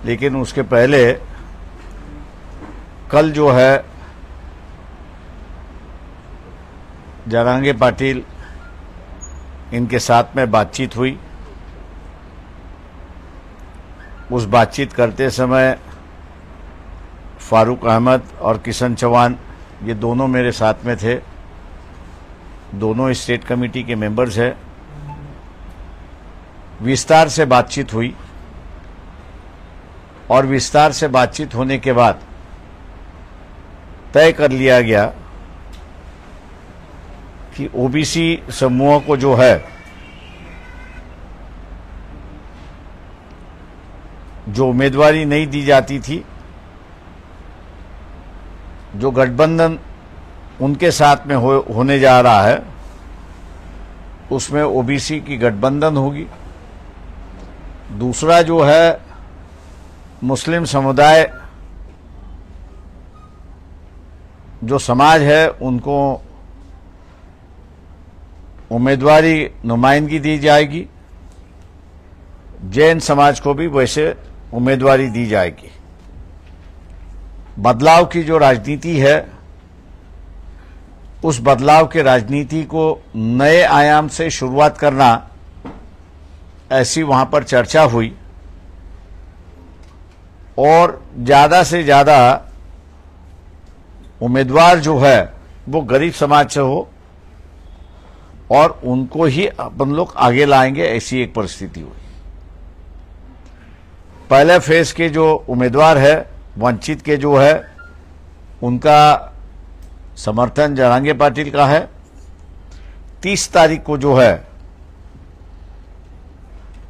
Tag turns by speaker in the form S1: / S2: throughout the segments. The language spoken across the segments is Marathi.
S1: लेकिन उसके पहले कल जो है जरांगे पाटिल इनके साथ में बातचीत हुई। उस बातचीत करते समय फारूक अहमद और किशन चौहान ये दोनों मेरे साथ में थे, दोनों स्टेट कमेटी के मेंबर्स हैं। विस्तार से बातचीत हुई और विस्तार से बातचीत होने के बाद तय कर लिया गया कि ओबीसी समूह को जो है, जो उम्मीदवारी नहीं दी जाती थी, जो गठबंधन उनके साथ में होने जा रहा है, उसमें ओबीसी की गठबंधन होगी। दूसरा जो है मुस्लिम समुदाय जो समाज है उनको उम्मीदवारी नुमाइंदगी दी जाएगी, जैन समाज को भी वैसे उम्मीदवारी दी जाएगी। बदलाव की जो राजनीति है, उस बदलाव के राजनीति को नए आयाम से शुरुआत करना, ऐसी वहां पर चर्चा हुई। और ज्यादा से ज्यादा उम्मीदवार जो है वो गरीब समाज से हो और उनको ही अपन लोग आगे लाएंगे, ऐसी एक परिस्थिति हुई। पहले फेज के जो उम्मीदवार है, वंचित के जो है, उनका समर्थन जरांगे पाटिल का है। 30 तारीख को जो है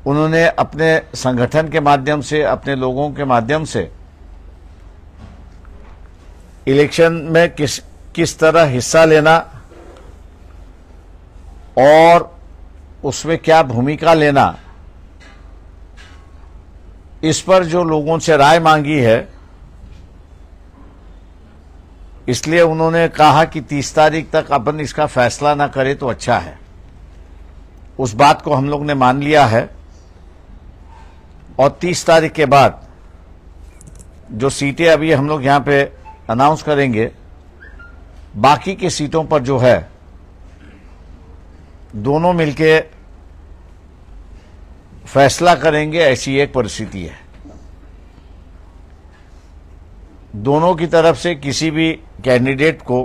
S1: उन्होंने अपने संगठन के माध्यम से, अपने लोगों के माध्यम से इलेक्शन में किस तरह हिस्सा लेना और उसमें क्या भूमिका लेना, इस पर जो लोगों से राय मांगी है, इसलिए उन्होंने कहा कि 30 तारीख तक अपन इसका फैसला ना करें तो अच्छा है। उस बात को हम लोग ने मान लिया है और 30 तारीख के बाद जो सीटें अभी हम लोग यहां पे अनाउंस करेंगे, बाकी की सीटों पर जो है दोनों मिलके फैसला करेंगे, ऐसी एक परिस्थिति है। दोनों की तरफ से किसी भी कैंडिडेट को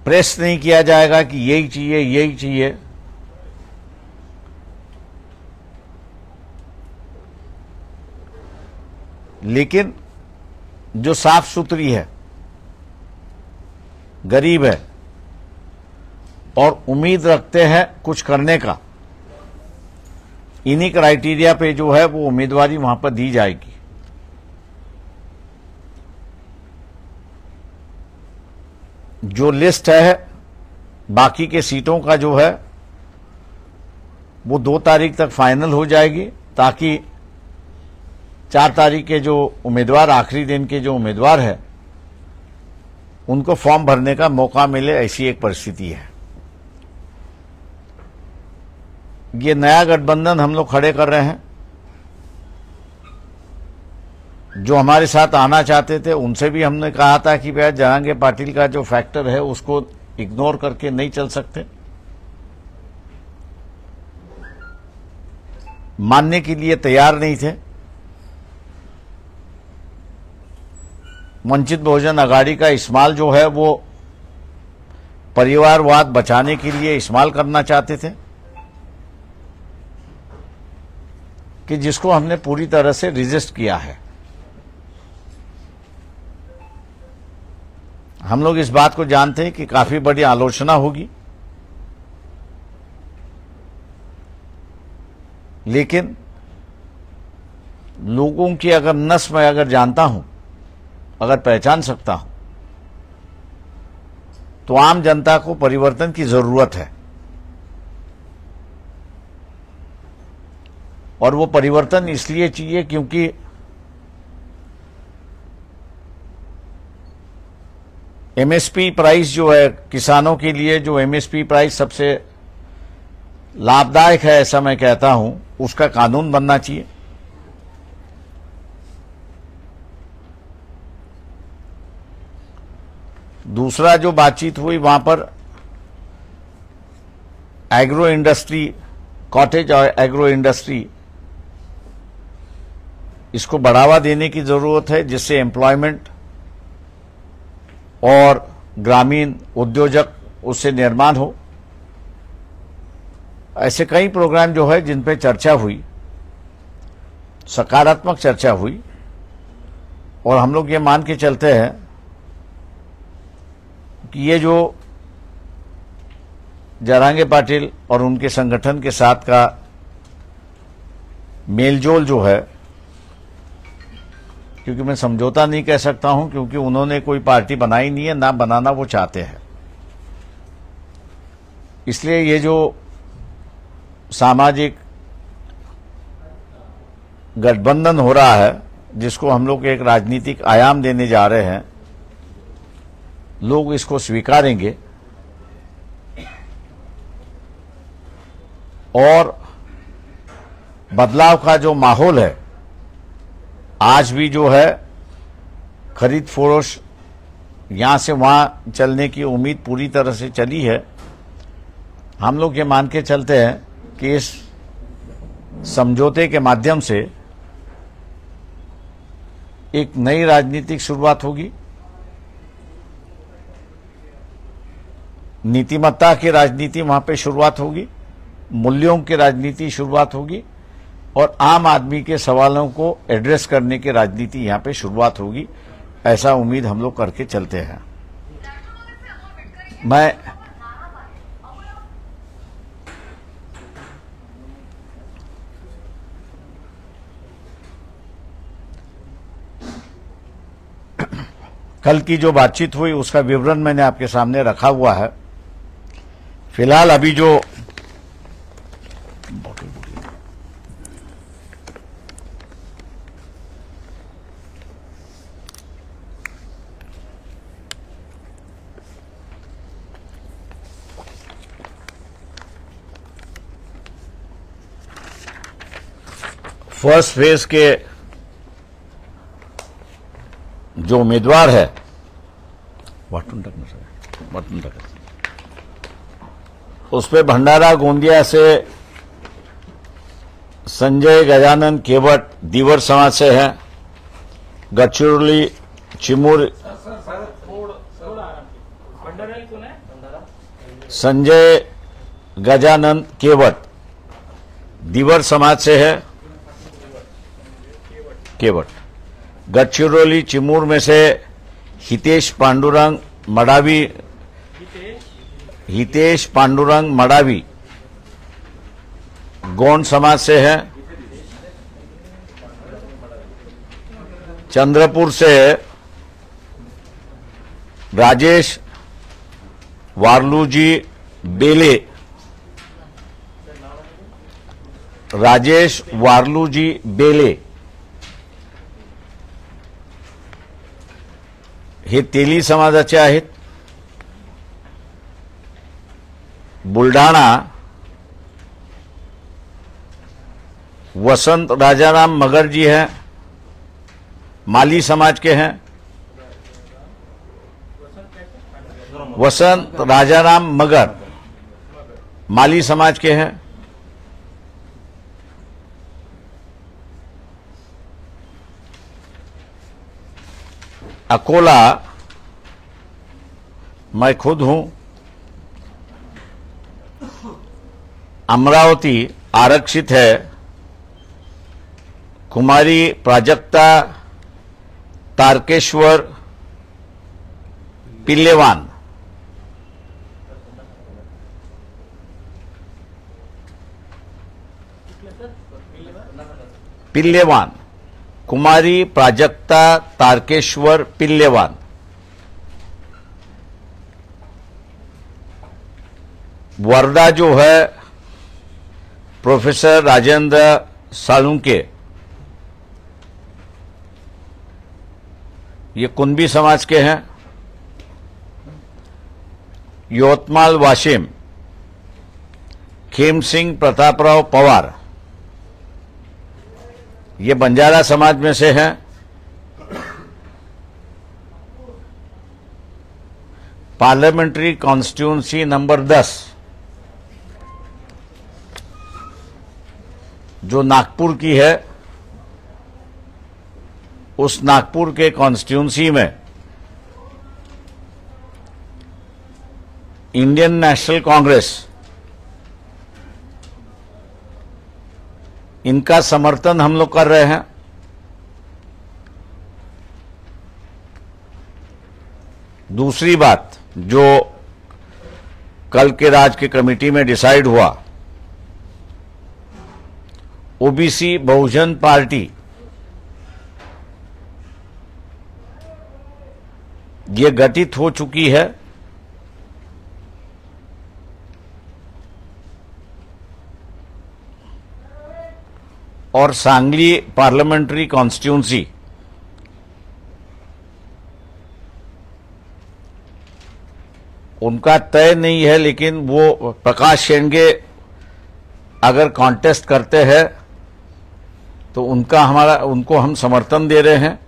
S1: प्रेस नहीं किया जाएगा कि यही चाहिए, यही चाहिए। लेकिन जो साफ सुथरी है, गरीब है और उम्मीद रखते हैं कुछ करने का, इन्हीं क्राइटेरिया पे जो है वो उम्मीदवारी वहां पर दी जाएगी। जो लिस्ट है बाकी के सीटों का जो है वो 2 तारीख तक फाइनल हो जाएगी, ताकि 4 तारीख के जो उम्मीदवार, आखिरी दिन के जो उम्मीदवार है, उनको फॉर्म भरने का मौका मिले, ऐसी एक परिस्थिति है। ये नया गठबंधन हम लोग खड़े कर रहे हैं। जो हमारे साथ आना चाहते थे उनसे भी हमने कहा था कि भैया जरांगे पाटिल का जो फैक्टर है उसको इग्नोर करके नहीं चल सकते। मानने के लिए तैयार नहीं थे। वंचित बहुजन आघाड़ी का इस्तेमाल जो है वो परिवारवाद बचाने के लिए इस्तेमाल करना चाहते थे, कि जिसको हमने पूरी तरह से रिजिस्ट किया है। हम लोग इस बात को जानते हैं कि काफी बड़ी आलोचना होगी, लेकिन लोगों की अगर नस मैं अगर जानता हूं, अगर पहचान सकता हूं, तो आम जनता को परिवर्तन की जरूरत है। और वो परिवर्तन इसलिए चाहिए क्योंकि एमएसपी प्राइस जो है किसानों के लिए, जो एमएसपी प्राइस सबसे लाभदायक है ऐसा मैं कहता हूं, उसका कानून बनना चाहिए। दूसरा जो बातचीत हुई वहां पर एग्रो इंडस्ट्री, कॉटेज और एग्रो इंडस्ट्री, इसको बढ़ावा देने की जरूरत है, जिससे एम्प्लॉयमेंट और ग्रामीण उद्योजक उससे निर्माण हो। ऐसे कई प्रोग्राम जो है जिन पे चर्चा हुई, सकारात्मक चर्चा हुई, और हम लोग ये मान के चलते हैं कि ये जो जरांगे पाटिल और उनके संगठन के साथ का मेलजोल जो है, क्योंकि मैं समझौता नहीं कह सकता हूं, क्योंकि उन्होंने कोई पार्टी बनाई नहीं है, ना बनाना वो चाहते हैं। इसलिए ये जो सामाजिक गठबंधन हो रहा है, जिसको हम लोग एक राजनीतिक आयाम देने जा रहे हैं, लोग इसको स्वीकारेंगे और बदलाव का जो माहौल है, आज भी जो है खरीद फरोश यहां से वहां चलने की उम्मीद पूरी तरह से चली है। हम लोग ये मान के चलते हैं कि इस समझौते के माध्यम से एक नई राजनीतिक शुरुआत होगी, नीतिमत्ता की राजनीति वहां पे शुरुआत होगी, मूल्यों की राजनीति शुरुआत होगी, और आम आदमी के सवालों को एड्रेस करने की राजनीति यहां पे शुरुआत होगी। ऐसा उम्मीद हम लोग करके चलते हैं। मैं कल की जो बातचीत हुई उसका विवरण मैंने आपके सामने रखा हुआ है। फिलहाल अभी जो फर्स्ट फेज के जो उम्मीदवार है उस पे भंडारा गोंदिया से संजय गजानन केवट दीवर समाज से है, गढ़चिरौली चिमूर संजय गजानन केवट दीवर समाज से है, केवट। गढ़चिरौली चिमूर में से हितेश पांडुरंग मडावी गोंड समाज से है। चंद्रपुर से राजेश वार्लूजी बेले हे तेली समाजाचे आहेत। बुलढाणा वसंत राजाराम मगर जी हैं, माली समाज के हैं। वसंत राजाराम मगर माली समाज के हैं। अकोला मैं खुद हूं। अमरावती आरक्षित है, कुमारी प्राजक्ता तारकेश्वर पिल्लेवान कुमारी प्राजक्ता तारकेश्वर पिल्लेवान। वर्धा जो है प्रोफेसर राजेंद्र सालुंके, ये कुंभी समाज के हैं। यवतमाल वाशिम खेमसिंह प्रतापराव पवार, ये बंजारा समाज में से हैं। पार्लियामेंट्री कॉन्स्टिट्यूंसी नंबर 10 जो नागपुर की है, उस नागपुर के कॉन्स्टिट्यूंसी में इंडियन नेशनल कांग्रेस, इनका समर्थन हम लोग कर रहे हैं। दूसरी बात जो कल के राज्य की कमेटी में डिसाइड हुआ, ओबीसी बहुजन पार्टी ये गठित हो चुकी है। और सांगली पार्लियामेंट्री कॉन्स्टिट्यूंसी उनका तय नहीं है, लेकिन वो प्रकाश शेंडगे अगर कॉन्टेस्ट करते हैं तो उनको हम समर्थन दे रहे हैं।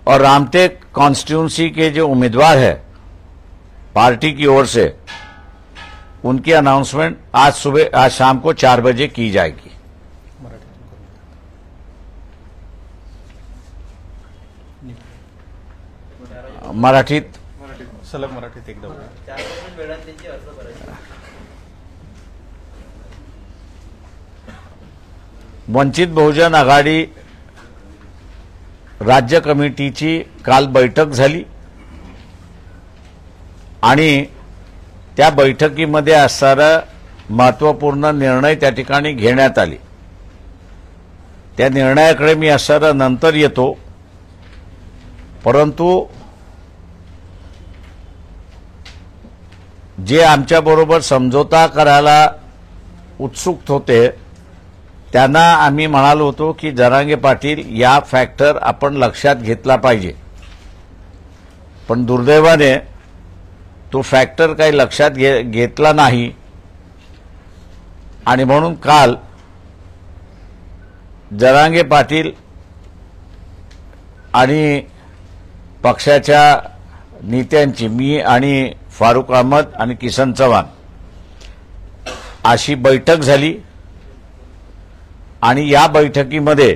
S1: और रामटेक कॉन्स्टिट्यूंसी के जो उम्मीदवार है पार्टी की ओर से, उनकी अनाउंसमेंट आज शाम को 4 बजे की जाएगी। मराठीत
S2: सलग मराठीत एकदा
S1: वंचित बहुजन आघाडी राज्य कमिटीची काल बैठक झाली आणि त्या बैठकीमध्ये असणारा महत्त्वपूर्ण निर्णय त्या ठिकाणी घेण्यात आले। त्या निर्णयाकडे मी असणारा नंतर येतो, परंतु जे आमच्याबरोबर समझोता करायला उत्सुक होते त्यांना आम्ही म्हणालो होतो की जरांगे पाटील या फॅक्टर आपण लक्षात घेतला पाहिजे, पण दुर्दैवाने तो फॅक्टर काही लक्षात घेतला नाही आणि म्हणून काल जरांगे पाटील आणि पक्षाच्या नेत्यांची, मी आणि फारूक अहमद आणि किसन चव्हाण अशी बैठक झाली आणि या बैठकीमध्ये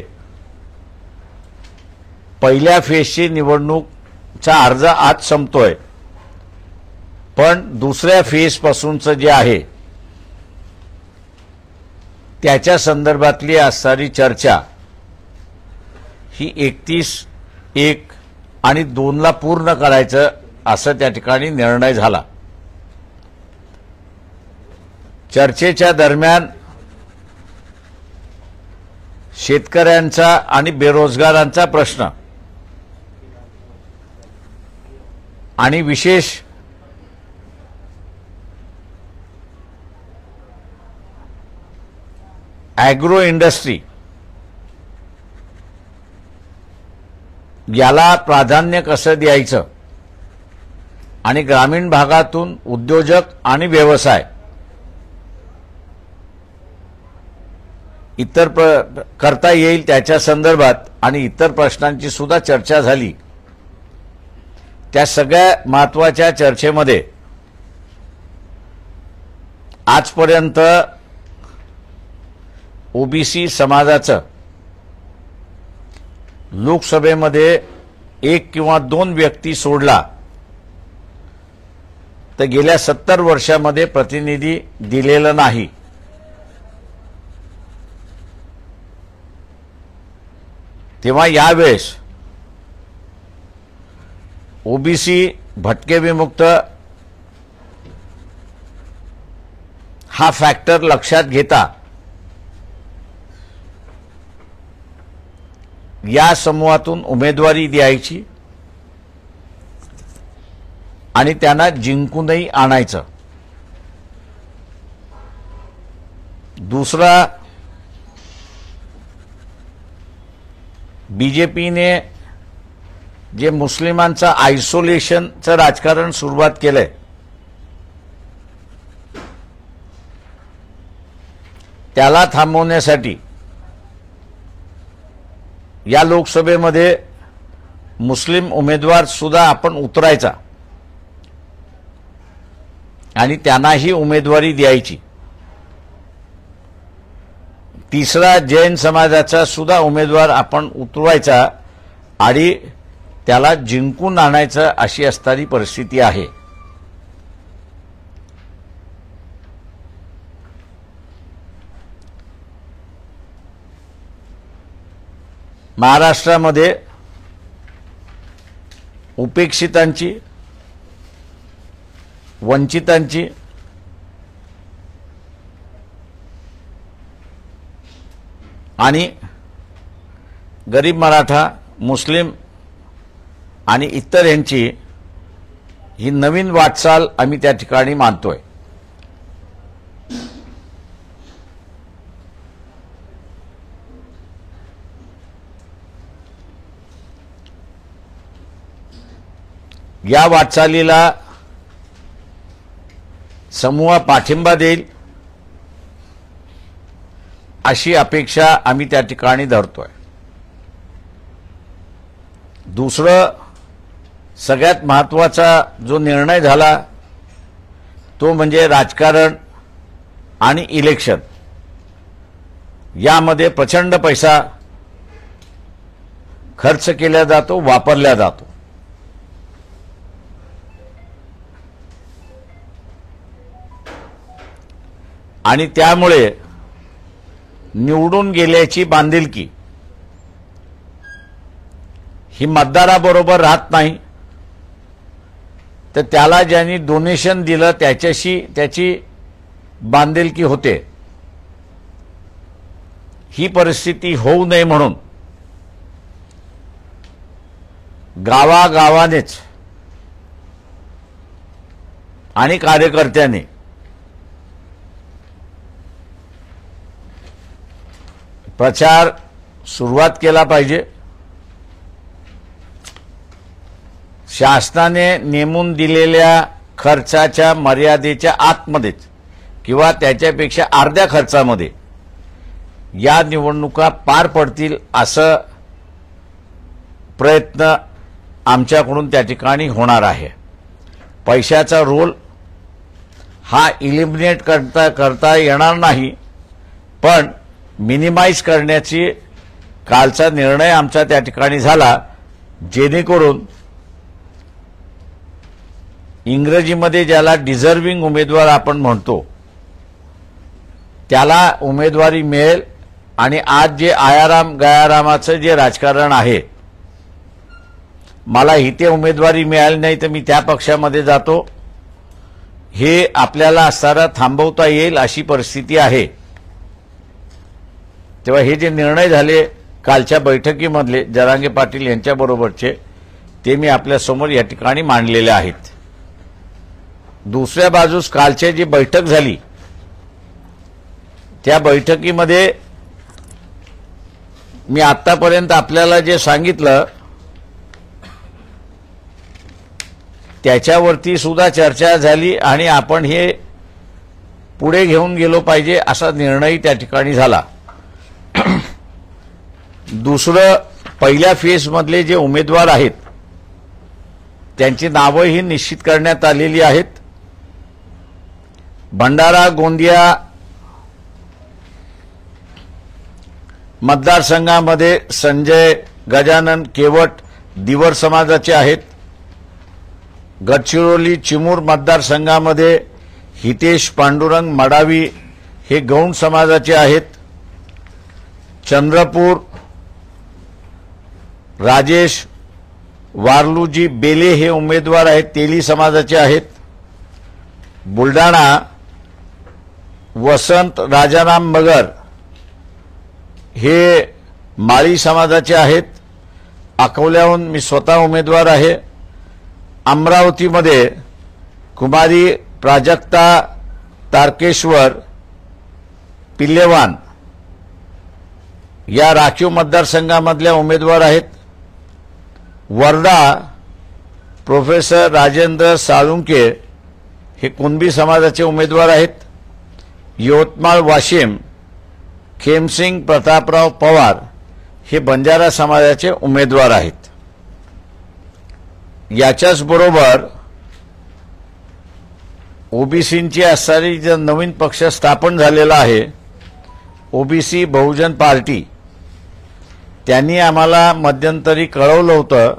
S1: पहिल्या फेजची निवडणूकचा अर्ज आज संपतोय, पण दुसऱ्या फेज पासूनचं जे आहे त्याच्या संदर्भातली असणारी चर्चा ही 31/1 आणि 2 ला पूर्ण करायचं असं त्या ठिकाणी निर्णय झाला। चर्चेच्या दरम्यान शेतकऱ्यांचा आणि बेरोजगारांचा प्रश्न आणि विशेष ॲग्रो इंडस्ट्री याला प्राधान्य कसं द्यायचं आणि ग्रामीण भागातून उद्योजक आणि व्यवसाय इतर करता येईल त्याच्या संदर्भात आणि इतर प्रश्नांची सुद्धा चर्चा झाली। त्या सगळ्या महत्त्वाच्या चर्चेमध्ये आजपर्यंत ओबीसी समाजाचं लोकसभेमध्ये 1 किंवा 2 व्यक्ती सोडला तर गेल्या 70 वर्षांमध्ये प्रतिनिधी दिलेला नाही। तेव्हा यावेळेस ओबीसी भटके विमुक्त हा फॅक्टर लक्षात घेता या समूहातून उमेदवारी द्यायची आणि त्यांना जिंकूनही आणायचं। दूसरा, बीजेपी ने जे मुस्लिमांचं आयसोलेशनचं राजकारण सुरुवात केलंय, त्याला थांबवण्यासाठी या लोकसभेमध्ये मुस्लिम उमेदवार सुद्धा आपण उतरायचा आणि त्यांनाही उमेदवारी द्यायची. तिसरा जैन समाजाचा सुद्धा उमेदवार आपण उतरवायचा आणि त्याला जिंकून आणायचं, अशी असणारी परिस्थिती आहे. महाराष्ट्रामध्ये उपेक्षितांची, वंचितांची, आणि गरीब मराठा, मुस्लिम आणि इतर यांची ही नवीन वाटचाल आम्ही त्या ठिकाणी मानतोय. या वाटचालीला समूह पाठिंबा देईल अशी अपेक्षा आम्ही त्या ठिकाणी धरतोय. दुसरं सगळ्यात महत्त्वाचा जो निर्णय झाला तो म्हणजे राजकारण आणि इलेक्शन यामध्ये प्रचंड पैसा खर्च केला जातो, वापरला जातो. आणि त्यामुळे निवडून गेल्याची बांधिलकी ही मतदाराबरोबर राहत नाही, तर त्याला ज्यांनी डोनेशन दिलं त्याच्याशी त्याची बांधिलकी होते. ही परिस्थिती होऊ नये म्हणून गावागावानेच आणि कार्यकर्त्यांनी प्रचार सुरुवात केला पाहिजे. शासनाने नेमून दिलेल्या खर्चाच्या मर्यादेच्या आतमध्येच किंवा त्याच्यापेक्षा अर्ध्या खर्चामध्ये या निवडणुका पार पडतील असं प्रयत्न आमच्याकडून त्या ठिकाणी होणार आहे. पैशाचा रोल हा इलिमिनेट करता येणार नाही, पण मिनिमाइज करण्याची कालचा निर्णय आमचा त्या ठिकाणी झाला, जेणेकरून इंग्रजीमध्ये ज्याला डिझर्विंग उमेदवार आपण म्हणतो त्याला उमेदवारी मिळेल. आणि आज जे आयाराम गयारामाचं जे राजकारण आहे, मला इथे उमेदवारी मिळाली नाही तर मी त्या पक्षामध्ये जातो, हे आपल्याला असताना थांबवता येईल अशी परिस्थिती आहे. तेव्हा हे जे निर्णय झाले कालच्या बैठकीमधले जरांगे पाटील यांच्याबरोबरचे, ते मी आपल्यासमोर या ठिकाणी मांडलेले आहेत. दुसऱ्या बाजूस कालची जी बैठक झाली त्या बैठकीमध्ये मी आतापर्यंत आपल्याला जे सांगितलं त्याच्यावरती सुद्धा चर्चा झाली आणि आपण हे पुढे घेऊन गेलो पाहिजे असा निर्णय त्या ठिकाणी झाला. दुसरं, पहिल्या फेजमधले जे उमेदवार आहेत त्यांची नावंही निश्चित करण्यात आलेली आहेत. भंडारा गोंदिया मतदारसंघामध्ये संजय गजानन केवट दिवर समाजाचे आहेत. गडचिरोली चिमूर मतदारसंघामध्ये हितेश पांडुरंग मडावी हे गौंड समाजाचे आहेत. चंद्रपूर राजेश वारलूजी बेले हे उमेदवार आहेत, तेली समाजाचे आहेत. बुलढाणा वसंत राजाराम मगर हे माळी समाजाचे आहेत. अकोल्याहून मी स्वतः उमेदवार आहे. अमरावतीमध्ये कुमारी प्राजक्ता तारकेश्वर पिल्लेवान या राखीव मतदारसंघामधल्या उमेदवार आहेत. वर्धा प्रोफेसर राजेंद्र साळुंके हे कुणबी समाजाचे उमेदवार आहेत. यवतमाळ वाशिम खेमसिंग प्रतापराव पवार हे बंजारा समाजाचे उमेदवार आहेत. याच्याच बरोबर ओबीसींची असणारी जो नवीन पक्ष स्थापन झालेला आहे ओबीसी बहुजन पार्टी, त्यांनी आम्हाला मध्यंतरी कळवलं होतं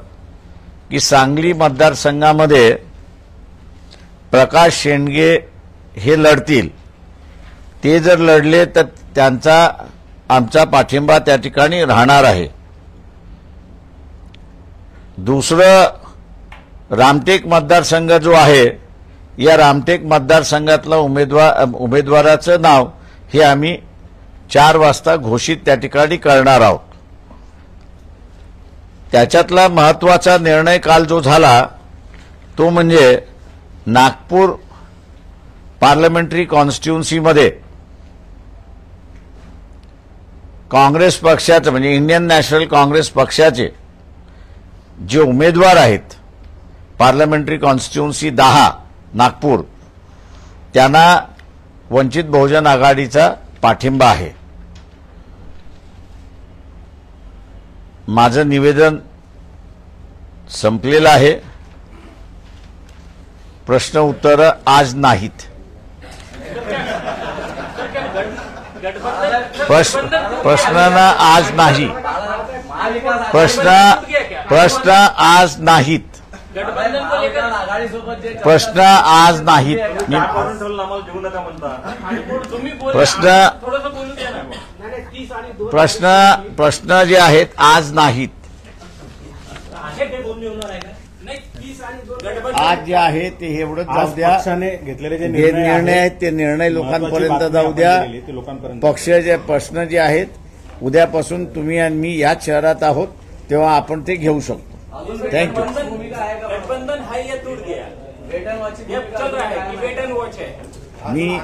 S1: की सांगली मतदारसंघामध्ये प्रकाश शेंडगे हे लढतील. ते जर लढले तर त्यांचा आमचा पाठिंबा त्या ठिकाणी राहणार आहे. दुसरं रामटेक मतदारसंघ जो आहे, या रामटेक मतदारसंघातला उमेदवाराचं नाव हे आम्ही 4 वाजता घोषित त्या ठिकाणी करणार आहोत. त्याच्यातला महत्त्वाचा निर्णय काल जो झाला तो म्हणजे नागपूर पार्लमेंटरी कॉन्स्टिट्युन्सीमध्ये काँग्रेस पक्षाचे म्हणजे इंडियन नॅशनल काँग्रेस पक्षाचे जे उमेदवार आहेत पार्लमेंटरी कॉन्स्टिट्युन्सी 10 नागपूर, त्यांना वंचित बहुजन आघाडीचा पाठिंबा आहे. माझं निवेदन संपलेलं आहे. प्रश्न उत्तर आज नाहीत. प्रश्न आज नाही. प्रश्न आज नाहीत. प्रश्न आज नाहीत. प्रश्न जे आहेत आज नाहीत. आज जे आहे ते एवढंच जाऊ द्या.
S2: घेतलेले जे
S1: निर्णय आहेत ते निर्णय लोकांपर्यंत जाऊ द्या. पक्षाचे प्रश्न जे आहेत उद्यापासून तुम्ही आणि मी याच शहरात आहोत तेव्हा आपण ते घेऊ शकतो. थँक्यू.
S3: गठबंधन है या टूट गया? वेट एंड वॉच है कि वेट एंड वॉच है?
S1: मी